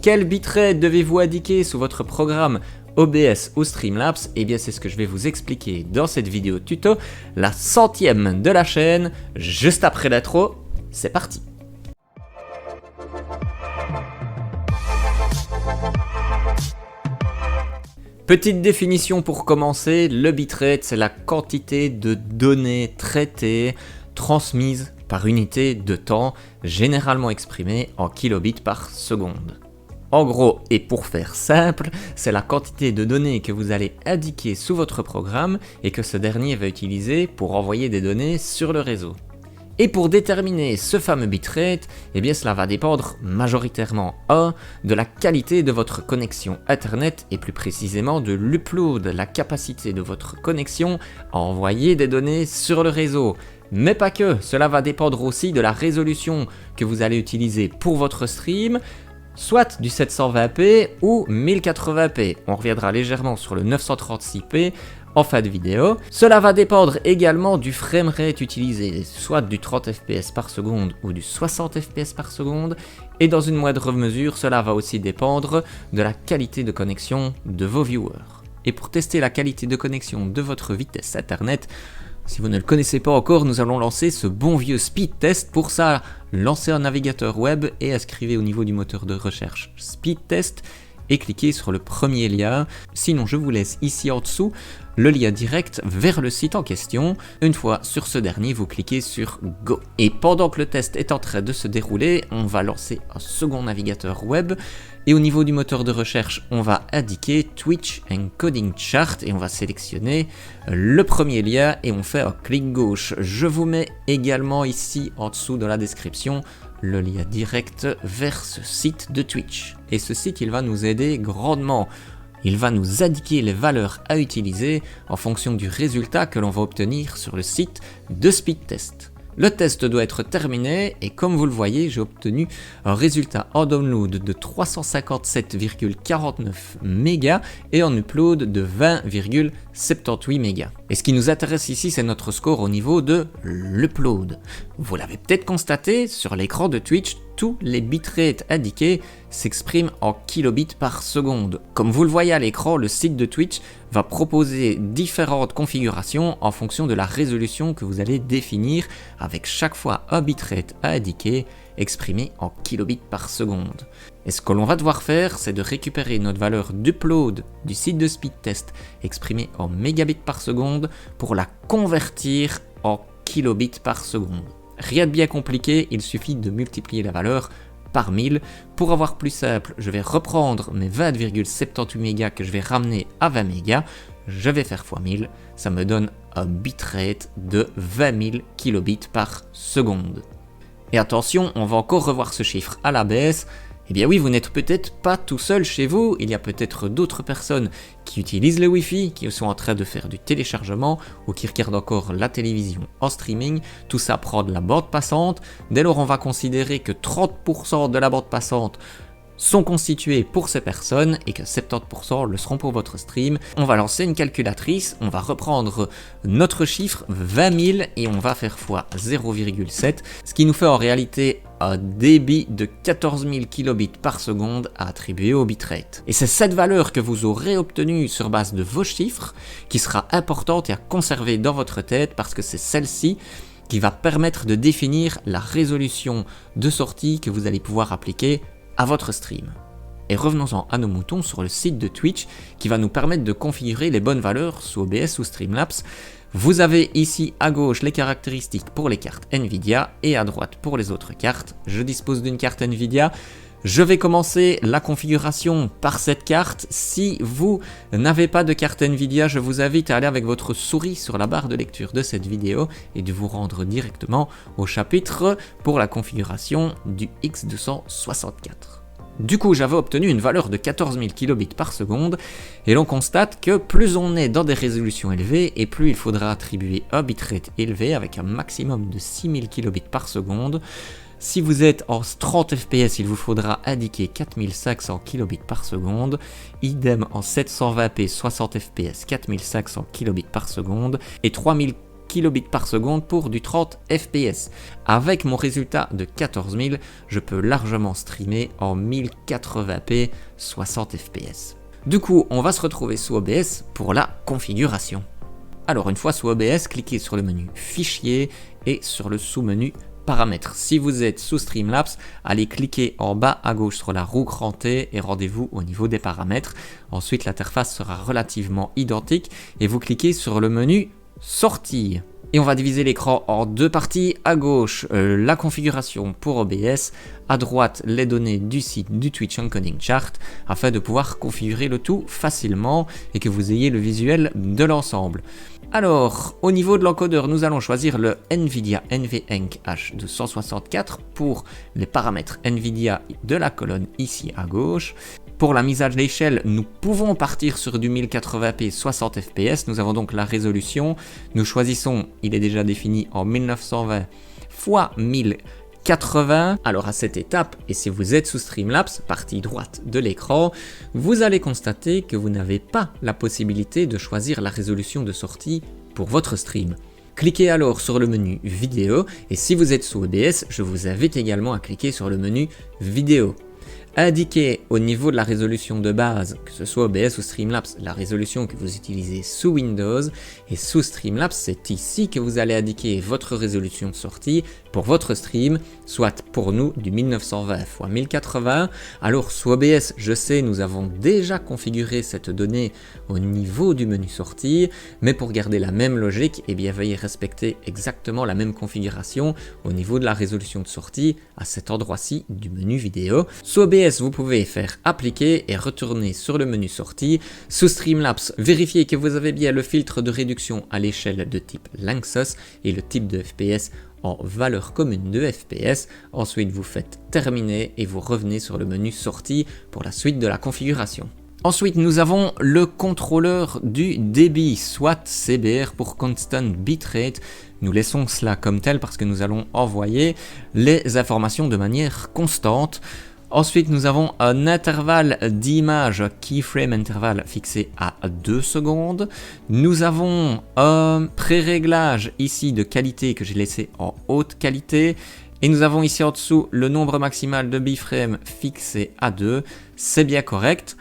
Quel bitrate devez-vous indiquer sous votre programme OBS ou Streamlabs? Eh bien c'est ce que je vais vous expliquer dans cette vidéo tuto, la 100e de la chaîne, juste après l'intro, c'est parti. Petite définition pour commencer, le bitrate c'est la quantité de données traitées, transmises par unité de temps, généralement exprimée en kilobits par seconde. En gros, et pour faire simple, c'est la quantité de données que vous allez indiquer sous votre programme et que ce dernier va utiliser pour envoyer des données sur le réseau. Et pour déterminer ce fameux bitrate, eh bien cela va dépendre majoritairement de la qualité de votre connexion internet et plus précisément de l'upload, la capacité de votre connexion à envoyer des données sur le réseau. Mais pas que, cela va dépendre aussi de la résolution que vous allez utiliser pour votre stream, soit du 720p ou 1080p. On reviendra légèrement sur le 936p en fin de vidéo. Cela va dépendre également du framerate utilisé, soit du 30 fps par seconde ou du 60 fps par seconde. Et dans une moindre mesure, cela va aussi dépendre de la qualité de connexion de vos viewers. Et pour tester la qualité de connexion de votre vitesse internet, si vous ne le connaissez pas encore, nous allons lancer ce bon vieux speed test. Pour ça, lancez un navigateur web et inscrivez au niveau du moteur de recherche speed test et cliquez sur le premier lien. Sinon, je vous laisse ici en dessous le lien direct vers le site en question. Une fois sur ce dernier, vous cliquez sur Go. Et pendant que le test est en train de se dérouler, on va lancer un second navigateur web. Et au niveau du moteur de recherche, on va indiquer Twitch Encoding Chart et on va sélectionner le premier lien et on fait un clic gauche. Je vous mets également ici en dessous dans la description le lien direct vers ce site de Twitch. Et ce site, il va nous aider grandement. Il va nous indiquer les valeurs à utiliser en fonction du résultat que l'on va obtenir sur le site de speed test. Le test doit être terminé et comme vous le voyez, j'ai obtenu un résultat en download de 357,49 mégas et en upload de 20,78 mégas. Et ce qui nous intéresse ici, c'est notre score au niveau de l'upload. Vous l'avez peut-être constaté, sur l'écran de Twitch, tous les bitrates indiqués s'expriment en kilobits par seconde. Comme vous le voyez à l'écran, le site de Twitch va proposer différentes configurations en fonction de la résolution que vous allez définir, avec chaque fois un bitrate à indiquer exprimé en kilobits par seconde. Et ce que l'on va devoir faire, c'est de récupérer notre valeur d'upload du site de speed test exprimée en mégabits par seconde pour la convertir en kilobits par seconde. Rien de bien compliqué, il suffit de multiplier la valeur par 1000. Pour avoir plus simple, je vais reprendre mes 20,78 mégas que je vais ramener à 20 mégas. Je vais faire x 1000, ça me donne un bitrate de 20 000 kilobits par seconde. Et attention, on va encore revoir ce chiffre à la baisse. Eh bien oui, vous n'êtes peut-être pas tout seul chez vous, il y a peut-être d'autres personnes qui utilisent le Wi-Fi, qui sont en train de faire du téléchargement ou qui regardent encore la télévision en streaming. Tout ça prend de la bande passante. Dès lors, on va considérer que 30% de la bande passante sont constitués pour ces personnes et que 70% le seront pour votre stream. On va lancer une calculatrice, on va reprendre notre chiffre 20 000 et on va faire fois 0,7, ce qui nous fait en réalité un débit de 14 000 kilobits par seconde à attribuer au bitrate. Et c'est cette valeur que vous aurez obtenue sur base de vos chiffres qui sera importante et à conserver dans votre tête parce que c'est celle-ci qui va permettre de définir la résolution de sortie que vous allez pouvoir appliquer à votre stream. Et revenons-en à nos moutons sur le site de Twitch qui va nous permettre de configurer les bonnes valeurs sous OBS ou Streamlabs. Vous avez ici à gauche les caractéristiques pour les cartes Nvidia et à droite pour les autres cartes. Je dispose d'une carte Nvidia. Je vais commencer la configuration par cette carte. Si vous n'avez pas de carte Nvidia, je vous invite à aller avec votre souris sur la barre de lecture de cette vidéo et de vous rendre directement au chapitre pour la configuration du X264. Du coup, j'avais obtenu une valeur de 14 000 kilobits par seconde et l'on constate que plus on est dans des résolutions élevées et plus il faudra attribuer un bitrate élevé avec un maximum de 6 000 kilobits par seconde. Si vous êtes en 30 fps, il vous faudra indiquer 4500 kilobits par seconde. Idem en 720p 60 fps, 4500 kilobits par seconde. Et 3000 kilobits par seconde pour du 30 fps. Avec mon résultat de 14 000, je peux largement streamer en 1080p 60 fps. Du coup, on va se retrouver sous OBS pour la configuration. Alors une fois sous OBS, cliquez sur le menu Fichier et sur le sous-menu Paramètres. Si vous êtes sous Streamlabs, allez cliquer en bas à gauche sur la roue crantée et rendez-vous au niveau des paramètres. Ensuite, l'interface sera relativement identique et vous cliquez sur le menu Sortie. Et on va diviser l'écran en deux parties. À gauche, la configuration pour OBS. À droite, les données du site du Twitch Encoding Chart afin de pouvoir configurer le tout facilement et que vous ayez le visuel de l'ensemble. Alors, au niveau de l'encodeur, nous allons choisir le NVIDIA NVENC H264 pour les paramètres NVIDIA de la colonne ici à gauche. Pour la mise à l'échelle, nous pouvons partir sur du 1080p 60 fps. Nous avons donc la résolution. Nous choisissons, il est déjà défini en 1920 x 1080. Alors à cette étape, et si vous êtes sous Streamlabs, partie droite de l'écran, vous allez constater que vous n'avez pas la possibilité de choisir la résolution de sortie pour votre stream. Cliquez alors sur le menu Vidéo, et si vous êtes sous OBS, je vous invite également à cliquer sur le menu Vidéo. Indiquez au niveau de la résolution de base, que ce soit OBS ou Streamlabs, la résolution que vous utilisez sous Windows, et sous Streamlabs, c'est ici que vous allez indiquer votre résolution de sortie pour votre stream, soit pour nous du 1920 x 1080. Alors sous OBS, je sais, nous avons déjà configuré cette donnée au niveau du menu sortie, mais pour garder la même logique, eh bien veuillez respecter exactement la même configuration au niveau de la résolution de sortie à cet endroit-ci du menu vidéo. Sous OBS, vous pouvez faire appliquer et retourner sur le menu sortie. Sous Streamlabs, vérifiez que vous avez bien le filtre de réduction à l'échelle de type Lanczos et le type de FPS en valeur commune de FPS. Ensuite, vous faites terminer et vous revenez sur le menu sortie pour la suite de la configuration. Ensuite, nous avons le contrôleur du débit, soit CBR pour Constant Bitrate. Nous laissons cela comme tel parce que nous allons envoyer les informations de manière constante. Ensuite, nous avons un intervalle d'image, keyframe intervalle fixé à 2 secondes. Nous avons un pré-réglage ici de qualité que j'ai laissé en haute qualité. Et nous avons ici en dessous le nombre maximal de biframes fixé à 2. C'est bien correct.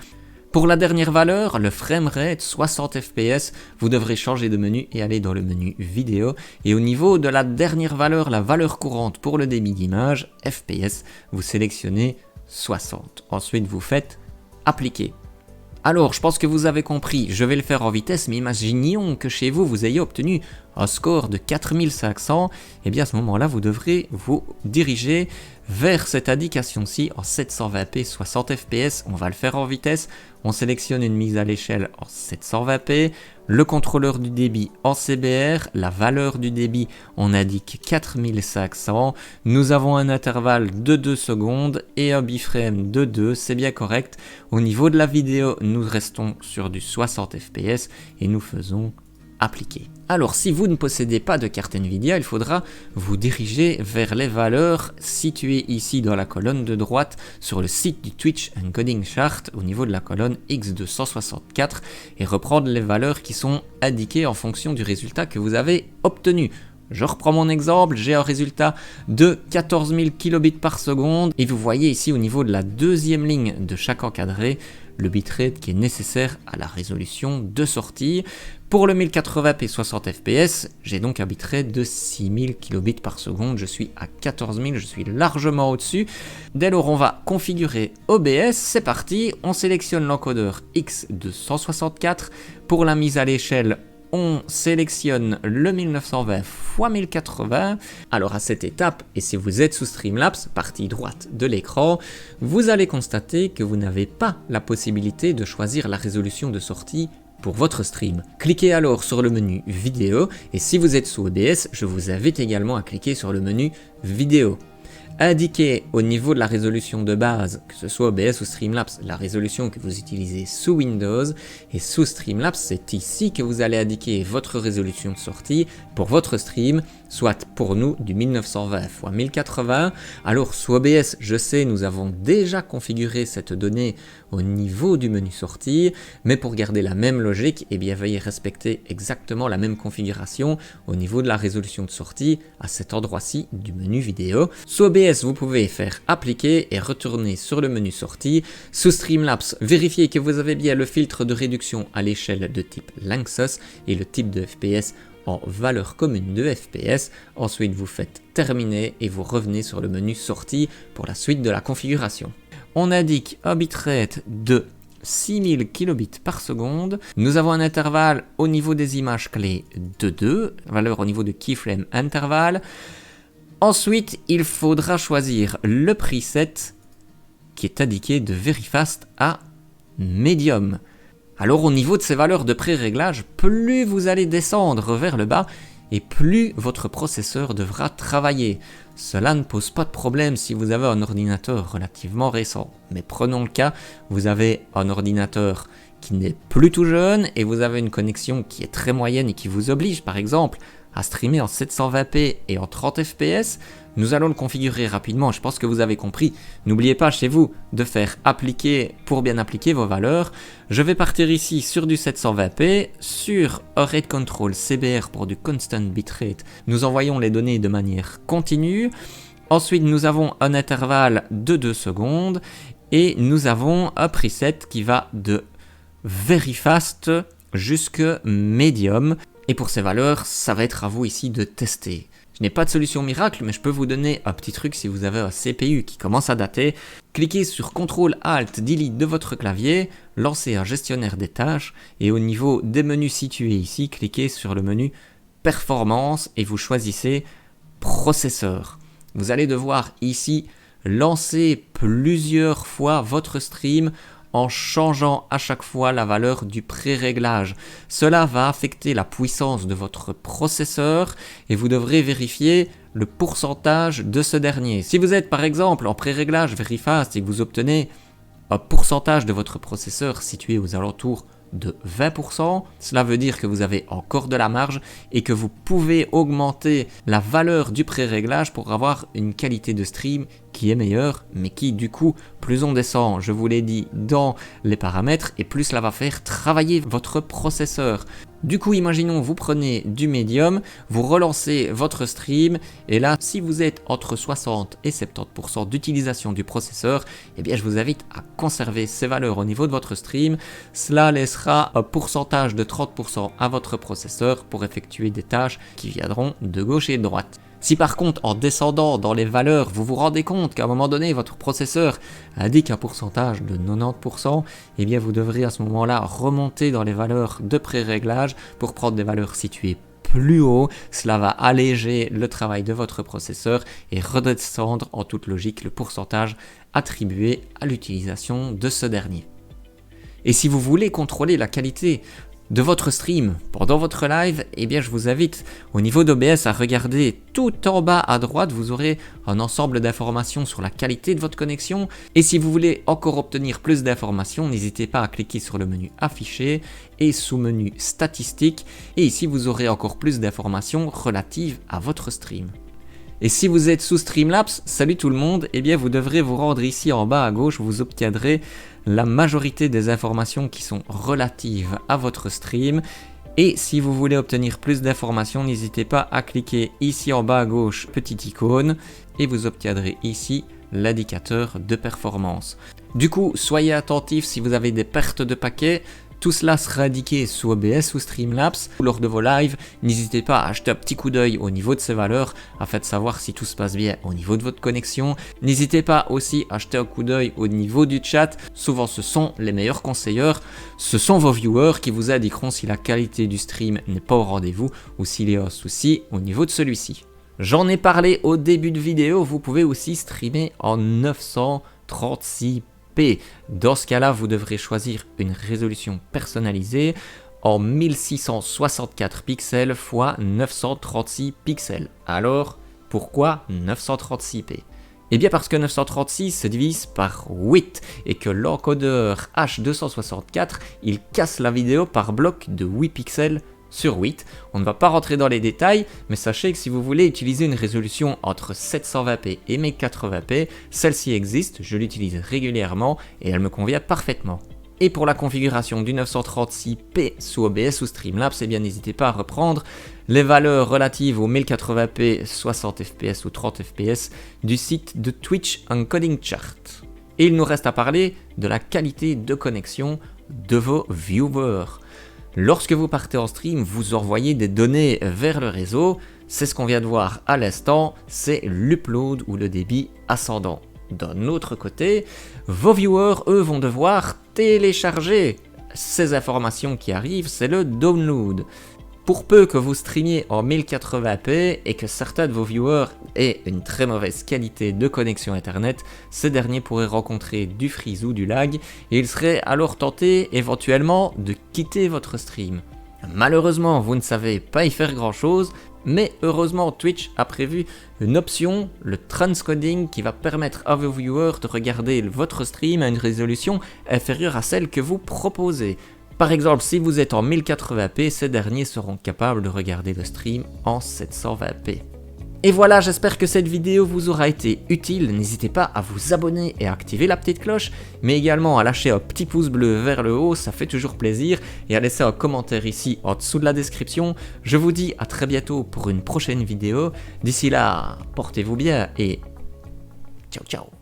Pour la dernière valeur, le framerate 60 fps, vous devrez changer de menu et aller dans le menu vidéo. Et au niveau de la dernière valeur, la valeur courante pour le débit d'image, fps, vous sélectionnez 60. Ensuite, vous faites appliquer. Alors, je pense que vous avez compris, je vais le faire en vitesse, mais imaginons que chez vous, vous ayez obtenu un score de 4500, et bien à ce moment-là, vous devrez vous diriger vers cette indication-ci en 720p 60 fps. On va le faire en vitesse, on sélectionne une mise à l'échelle en 720p, le contrôleur du débit en CBR, la valeur du débit, on indique 4500, nous avons un intervalle de 2 secondes et un biframe de 2, c'est bien correct. Au niveau de la vidéo, nous restons sur du 60 fps et nous faisons appliquer. Alors si vous ne possédez pas de carte Nvidia, il faudra vous diriger vers les valeurs situées ici dans la colonne de droite sur le site du Twitch Encoding Chart au niveau de la colonne X264 et reprendre les valeurs qui sont indiquées en fonction du résultat que vous avez obtenu. Je reprends mon exemple, j'ai un résultat de 14 000 kilobits par seconde et vous voyez ici au niveau de la deuxième ligne de chaque encadré le bitrate qui est nécessaire à la résolution de sortie. Pour le 1080p 60 fps, j'ai donc un bitrate de 6000 kilobits par seconde, je suis à 14 000, je suis largement au-dessus. Dès lors, on va configurer OBS, c'est parti, on sélectionne l'encodeur X264. Pour la mise à l'échelle, on sélectionne le 1920 x 1080. Alors à cette étape, et si vous êtes sous Streamlabs, partie droite de l'écran, vous allez constater que vous n'avez pas la possibilité de choisir la résolution de sortie pour votre stream. Cliquez alors sur le menu vidéo et si vous êtes sous OBS, je vous invite également à cliquer sur le menu vidéo. Indiquez au niveau de la résolution de base, que ce soit OBS ou Streamlabs, la résolution que vous utilisez sous Windows, et sous Streamlabs, c'est ici que vous allez indiquer votre résolution de sortie pour votre stream, soit pour nous du 1920 x 1080. Alors sous OBS, je sais, nous avons déjà configuré cette donnée au niveau du menu sortie, mais pour garder la même logique, eh bien veuillez respecter exactement la même configuration au niveau de la résolution de sortie à cet endroit-ci du menu vidéo. Sous OBS, vous pouvez faire appliquer et retourner sur le menu sortie. Sous Streamlabs, vérifiez que vous avez bien le filtre de réduction à l'échelle de type Lanczos et le type de FPS en valeur commune de FPS. Ensuite, vous faites terminer et vous revenez sur le menu sortie pour la suite de la configuration. On indique un bitrate de 6000 kilobits par seconde. Nous avons un intervalle au niveau des images clés de 2, valeur au niveau de keyframe intervalle. Ensuite, il faudra choisir le preset qui est indiqué de Very Fast à Medium. Alors au niveau de ces valeurs de pré-réglage, plus vous allez descendre vers le bas et plus votre processeur devra travailler. Cela ne pose pas de problème si vous avez un ordinateur relativement récent. Mais prenons le cas, vous avez un ordinateur qui n'est plus tout jeune et vous avez une connexion qui est très moyenne et qui vous oblige par exemple à streamer en 720p et en 30 fps, nous allons le configurer rapidement, je pense que vous avez compris. N'oubliez pas chez vous de faire appliquer, pour bien appliquer vos valeurs. Je vais partir ici sur du 720p, sur un rate control CBR pour du constant bitrate. Nous envoyons les données de manière continue. Ensuite, nous avons un intervalle de 2 secondes et nous avons un preset qui va de Very Fast jusque Medium. Et pour ces valeurs, ça va être à vous ici de tester. Je n'ai pas de solution miracle, mais je peux vous donner un petit truc si vous avez un CPU qui commence à dater. Cliquez sur CTRL-ALT-DELETE de votre clavier, lancez un gestionnaire des tâches et au niveau des menus situés ici, cliquez sur le menu Performance et vous choisissez Processeur. Vous allez devoir ici lancer plusieurs fois votre stream en changeant à chaque fois la valeur du pré-réglage. Cela va affecter la puissance de votre processeur et vous devrez vérifier le pourcentage de ce dernier. Si vous êtes par exemple en pré-réglage Very Fast et que vous obtenez un pourcentage de votre processeur situé aux alentours de 20%, cela veut dire que vous avez encore de la marge et que vous pouvez augmenter la valeur du pré-réglage pour avoir une qualité de stream qui est meilleure, mais qui du coup, plus on descend, je vous l'ai dit, dans les paramètres, et plus cela va faire travailler votre processeur. Du coup, imaginons, vous prenez du médium, vous relancez votre stream, et là, si vous êtes entre 60 et 70% d'utilisation du processeur, eh bien, je vous invite à conserver ces valeurs au niveau de votre stream. Cela laissera un pourcentage de 30% à votre processeur pour effectuer des tâches qui viendront de gauche et de droite. Si par contre, en descendant dans les valeurs, vous vous rendez compte qu'à un moment donné, votre processeur indique un pourcentage de 90%, eh bien vous devrez à ce moment-là remonter dans les valeurs de pré-réglage pour prendre des valeurs situées plus haut. Cela va alléger le travail de votre processeur et redescendre en toute logique le pourcentage attribué à l'utilisation de ce dernier. Et si vous voulez contrôler la qualité de votre stream pendant votre live, eh bien je vous invite au niveau d'OBS à regarder tout en bas à droite, vous aurez un ensemble d'informations sur la qualité de votre connexion. Et si vous voulez encore obtenir plus d'informations, n'hésitez pas à cliquer sur le menu afficher et sous menu statistiques. Et ici vous aurez encore plus d'informations relatives à votre stream. Et si vous êtes sous Streamlabs, salut tout le monde, eh bien vous devrez vous rendre ici en bas à gauche, vous obtiendrez la majorité des informations qui sont relatives à votre stream. Et si vous voulez obtenir plus d'informations, n'hésitez pas à cliquer ici en bas à gauche, petite icône, et vous obtiendrez ici l'indicateur de performance. Du coup, soyez attentifs si vous avez des pertes de paquets. Tout cela sera indiqué sous OBS ou Streamlabs. Lors de vos lives, n'hésitez pas à jeter un petit coup d'œil au niveau de ces valeurs afin de savoir si tout se passe bien au niveau de votre connexion. N'hésitez pas aussi à jeter un coup d'œil au niveau du chat. Souvent, ce sont les meilleurs conseillers. Ce sont vos viewers qui vous indiqueront si la qualité du stream n'est pas au rendez-vous ou s'il y a un souci au niveau de celui-ci. J'en ai parlé au début de vidéo, vous pouvez aussi streamer en 936p. Dans ce cas-là, vous devrez choisir une résolution personnalisée en 1664 pixels x 936 pixels. Alors, pourquoi 936p? Eh bien parce que 936 se divise par 8 et que l'encodeur H264 il casse la vidéo par bloc de 8 pixels sur 8. On ne va pas rentrer dans les détails, mais sachez que si vous voulez utiliser une résolution entre 720p et 1080p, celle-ci existe, je l'utilise régulièrement et elle me convient parfaitement. Et pour la configuration du 936p sous OBS ou Streamlabs, eh bien n'hésitez pas à reprendre les valeurs relatives au 1080p, 60 fps ou 30 fps du site de Twitch Encoding Chart. Et il nous reste à parler de la qualité de connexion de vos viewers. Lorsque vous partez en stream, vous envoyez des données vers le réseau, c'est ce qu'on vient de voir à l'instant, c'est l'upload ou le débit ascendant. D'un autre côté, vos viewers, eux, vont devoir télécharger ces informations qui arrivent, c'est le download. Pour peu que vous streamiez en 1080p et que certains de vos viewers aient une très mauvaise qualité de connexion internet, ces derniers pourraient rencontrer du freeze ou du lag et ils seraient alors tentés éventuellement de quitter votre stream. Malheureusement, vous ne savez pas y faire grand chose, mais heureusement Twitch a prévu une option, le transcoding, qui va permettre à vos viewers de regarder votre stream à une résolution inférieure à celle que vous proposez. Par exemple, si vous êtes en 1080p, ces derniers seront capables de regarder le stream en 720p. Et voilà, j'espère que cette vidéo vous aura été utile. N'hésitez pas à vous abonner et à activer la petite cloche, mais également à lâcher un petit pouce bleu vers le haut, ça fait toujours plaisir, et à laisser un commentaire ici en dessous de la description. Je vous dis à très bientôt pour une prochaine vidéo. D'ici là, portez-vous bien et ciao ciao.